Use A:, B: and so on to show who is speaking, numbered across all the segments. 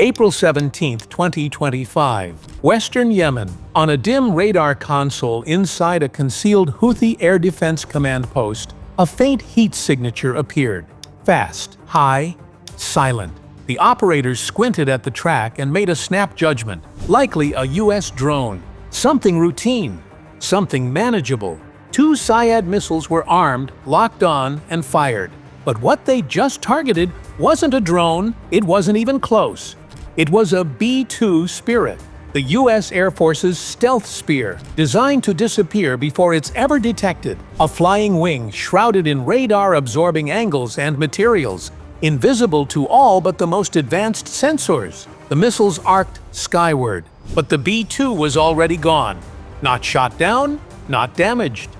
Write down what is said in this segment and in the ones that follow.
A: April 17, 2025. Western Yemen. On a dim radar console inside a concealed Houthi air defense command post, a faint heat signature appeared. Fast, high, silent. The operators squinted at the track and made a snap judgment. Likely a US drone. Something routine. Something manageable. 2 Syad missiles were armed, locked on, and fired. But what they just targeted wasn't a drone, it wasn't even close. It was a B-2 Spirit, the U.S. Air Force's stealth spear, designed to disappear before it's ever detected. A flying wing shrouded in radar-absorbing angles and materials, invisible to all but the most advanced sensors. The missiles arced skyward, but the B-2 was already gone. Not shot down, not damaged.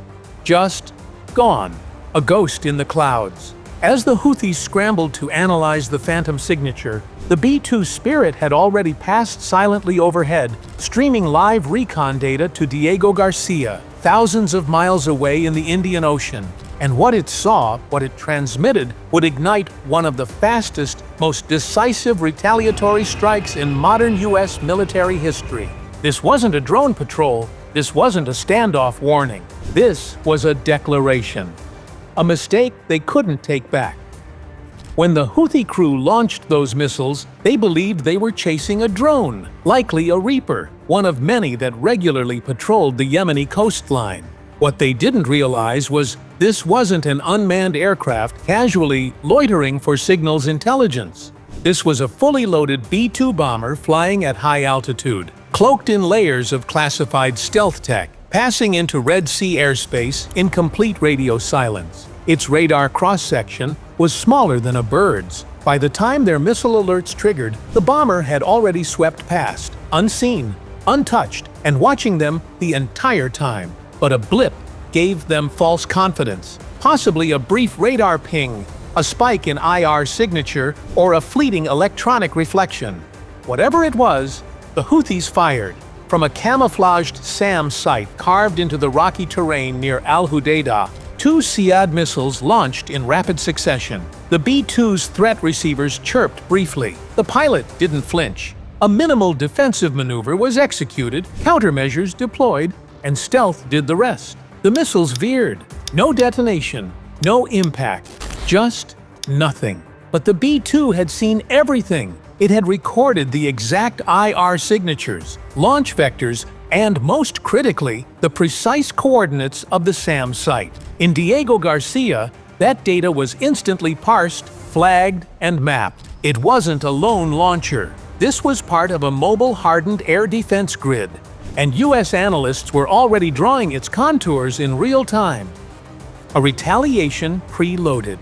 A: Just gone. A ghost in the clouds. As the Houthis scrambled to analyze the phantom signature, the B-2 Spirit had already passed silently overhead, streaming live recon data to Diego Garcia, thousands of miles away in the Indian Ocean. And what it saw, what it transmitted, would ignite one of the fastest, most decisive retaliatory strikes in modern U.S. military history. This wasn't a drone patrol. This wasn't a standoff warning. This was a declaration. A mistake they couldn't take back. When the Houthi crew launched those missiles, they believed they were chasing a drone, likely a Reaper, one of many that regularly patrolled the Yemeni coastline. What they didn't realize was this wasn't an unmanned aircraft casually loitering for signals intelligence. This was a fully loaded B-2 bomber flying at high altitude, cloaked in layers of classified stealth tech, passing into Red Sea airspace in complete radio silence. Its radar cross-section was smaller than a bird's. By the time their missile alerts triggered, the bomber had already swept past, unseen, untouched, and watching them the entire time. But a blip gave them false confidence, possibly a brief radar ping, a spike in IR signature, or a fleeting electronic reflection. Whatever it was, the Houthis fired. From a camouflaged SAM site carved into the rocky terrain near Al-Hudaydah, 2 Syad missiles launched in rapid succession. The B-2's threat receivers chirped briefly. The pilot didn't flinch. A minimal defensive maneuver was executed, countermeasures deployed, and stealth did the rest. The missiles veered. No detonation, no impact, just nothing. But the B-2 had seen everything. It had recorded the exact IR signatures, launch vectors, and most critically, the precise coordinates of the SAM site. In Diego Garcia, that data was instantly parsed, flagged, and mapped. It wasn't a lone launcher. This was part of a mobile-hardened air defense grid, and U.S. analysts were already drawing its contours in real time. A retaliation preloaded.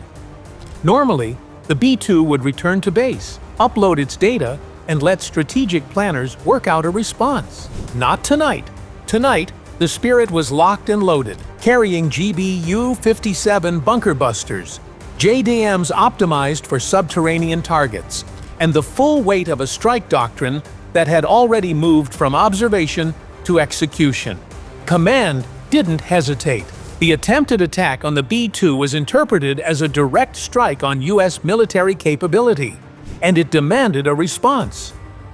A: Normally, the B-2 would return to base, upload its data, and let strategic planners work out a response. Not tonight. Tonight, the Spirit was locked and loaded, carrying GBU-57 bunker busters, JDAMs optimized for subterranean targets, and the full weight of a strike doctrine that had already moved from observation to execution. Command didn't hesitate. The attempted attack on the B-2 was interpreted as a direct strike on U.S. military capability, and it demanded a response.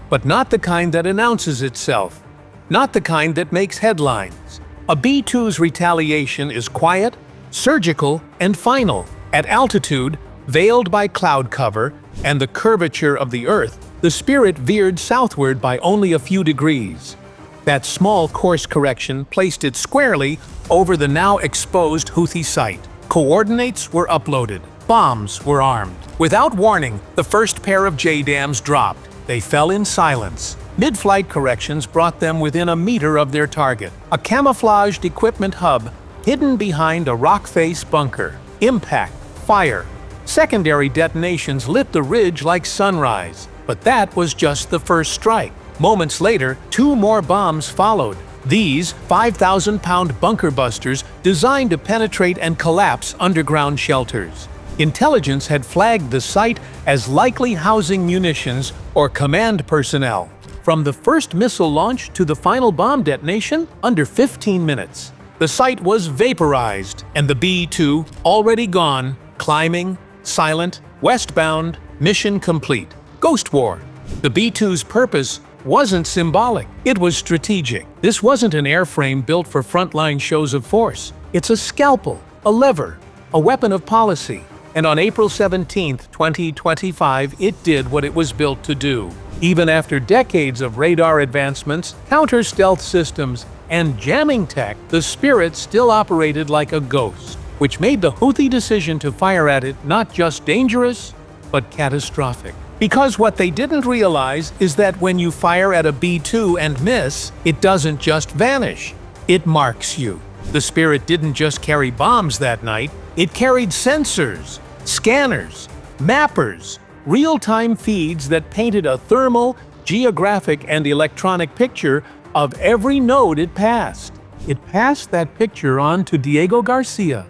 A: But not the kind that announces itself, not the kind that makes headlines. A B-2's retaliation is quiet, surgical, and final. At altitude, veiled by cloud cover and the curvature of the Earth, the Spirit veered southward by only a few degrees. That small course correction placed it squarely over the now exposed Houthi site. Coordinates were uploaded. Bombs were armed. Without warning, the first pair of JDAMs dropped. They fell in silence. Mid-flight corrections brought them within a meter of their target. A camouflaged equipment hub hidden behind a rock face bunker. Impact, fire. Secondary detonations lit the ridge like sunrise. But that was just the first strike. Moments later, 2 more bombs followed. These 5,000-pound bunker busters designed to penetrate and collapse underground shelters. Intelligence had flagged the site as likely housing munitions or command personnel. From the first missile launch to the final bomb detonation, under 15 minutes. The site was vaporized, and the B-2, already gone, climbing, silent, westbound, mission complete. Ghost War. The B-2's purpose wasn't symbolic, it was strategic. This wasn't an airframe built for frontline shows of force. It's a scalpel, a lever, a weapon of policy. And on April 17, 2025, it did what it was built to do. Even after decades of radar advancements, counter-stealth systems, and jamming tech, the Spirit still operated like a ghost, which made the Houthi decision to fire at it not just dangerous, but catastrophic. Because what they didn't realize is that when you fire at a B-2 and miss, it doesn't just vanish, it marks you. The Spirit didn't just carry bombs that night, it carried sensors, scanners, mappers, real-time feeds that painted a thermal, geographic, and electronic picture of every node it passed. It passed that picture on to Diego Garcia,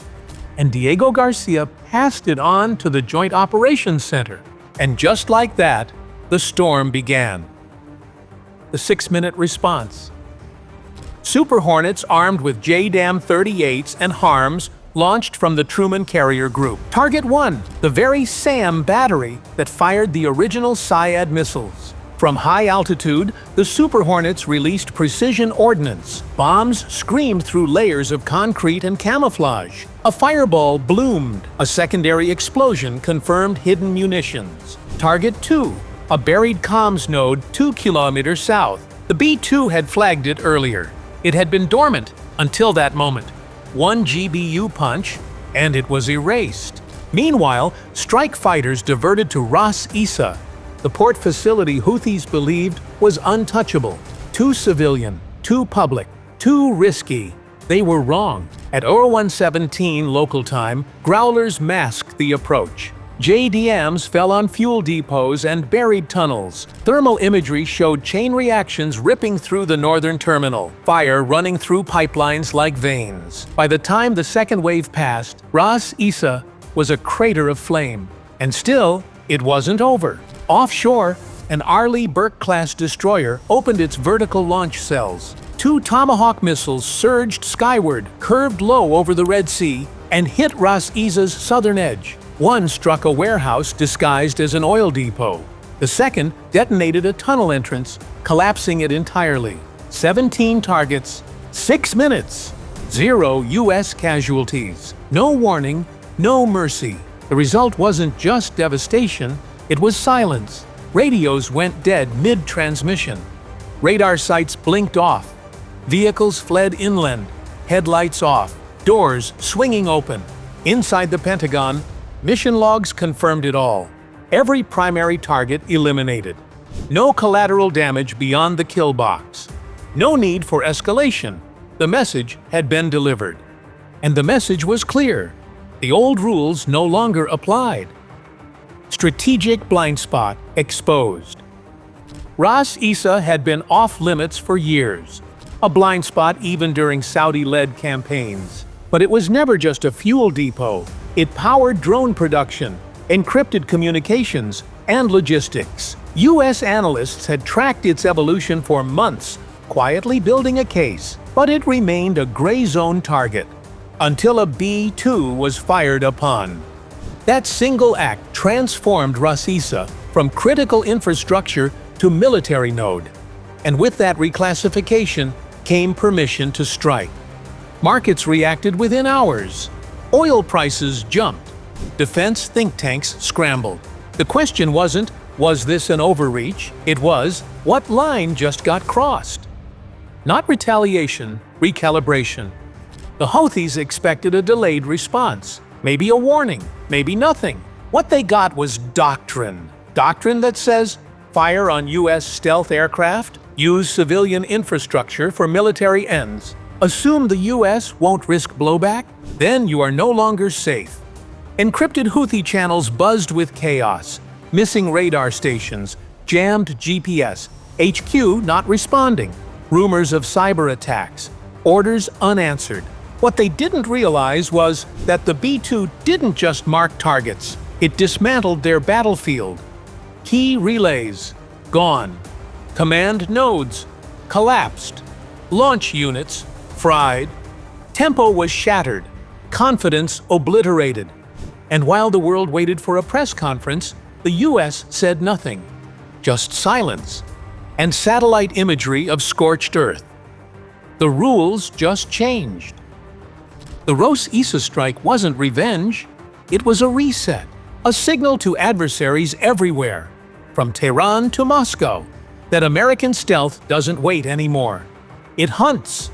A: and Diego Garcia passed it on to the Joint Operations Center. And just like that, the storm began. The 6-minute response. Super Hornets armed with JDAM-38s and HARMs launched from the Truman Carrier Group. Target 1, the very SAM battery that fired the original Syad missiles. From high altitude, the Super Hornets released precision ordnance. Bombs screamed through layers of concrete and camouflage. A fireball bloomed. A secondary explosion confirmed hidden munitions. Target 2, a buried comms node 2 kilometers south. The B-2 had flagged it earlier. It had been dormant until that moment. 1 GBU punch, and it was erased. Meanwhile, strike fighters diverted to Ras Isa, the port facility Houthis believed was untouchable. Too civilian, too public, too risky. They were wrong. At 0117 local time, Growlers masked the approach. JDMs fell on fuel depots and buried tunnels. Thermal imagery showed chain reactions ripping through the northern terminal, fire running through pipelines like veins. By the time the second wave passed, Ras Isa was a crater of flame. And still, it wasn't over. Offshore, an Arleigh Burke-class destroyer opened its vertical launch cells. 2 Tomahawk missiles surged skyward, curved low over the Red Sea, and hit Ras Isa's southern edge. One struck a warehouse disguised as an oil depot. The second detonated a tunnel entrance, collapsing it entirely. 17 targets, 6 minutes, 0 U.S. casualties. No warning, no mercy. The result wasn't just devastation, it was silence. Radios went dead mid-transmission. Radar sites blinked off. Vehicles fled inland, headlights off, doors swinging open. Inside the Pentagon, mission logs confirmed it all. Every primary target eliminated. No collateral damage beyond the kill box. No need for escalation. The message had been delivered. And the message was clear. The old rules no longer applied. Strategic blind spot exposed. Ras Isa had been off-limits for years, a blind spot even during Saudi-led campaigns. But it was never just a fuel depot. It powered drone production, encrypted communications, and logistics. U.S. analysts had tracked its evolution for months, quietly building a case, but it remained a gray zone target until a B-2 was fired upon. That single act transformed Ras Isa from critical infrastructure to military node. And with that reclassification came permission to strike. Markets reacted within hours. Oil prices jumped. Defense think tanks scrambled. The question wasn't, was this an overreach? It was, what line just got crossed? Not retaliation, recalibration. The Houthis expected a delayed response. Maybe a warning, maybe nothing. What they got was doctrine. Doctrine that says, fire on U.S. stealth aircraft, use civilian infrastructure for military ends, assume the U.S. won't risk blowback, then you are no longer safe. Encrypted Houthi channels buzzed with chaos, missing radar stations, jammed GPS, HQ not responding, rumors of cyber attacks, orders unanswered. What they didn't realize was that the B-2 didn't just mark targets, it dismantled their battlefield. Key relays, gone. Command nodes, collapsed. Launch units, fried. Tempo was shattered, confidence obliterated. And while the world waited for a press conference, the U.S. said nothing. just silence, and satellite imagery of scorched earth. The rules just changed. The Ros Issa strike wasn't revenge, it was a reset, a signal to adversaries everywhere, from Tehran to Moscow, that American stealth doesn't wait anymore. It hunts.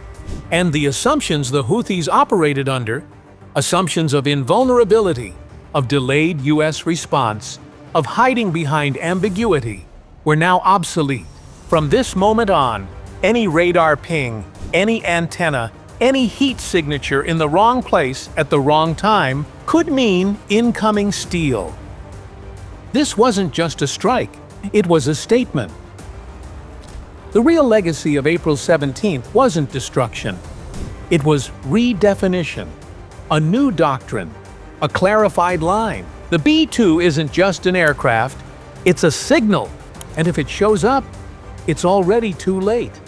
A: And the assumptions the Houthis operated under, assumptions of invulnerability, of delayed U.S. response, of hiding behind ambiguity, were now obsolete. From this moment on, any radar ping, any antenna, any heat signature in the wrong place at the wrong time could mean incoming steel. This wasn't just a strike, it was a statement. The real legacy of April 17th wasn't destruction. It was redefinition, a new doctrine, a clarified line. The B-2 isn't just an aircraft, it's a signal, and if it shows up, it's already too late.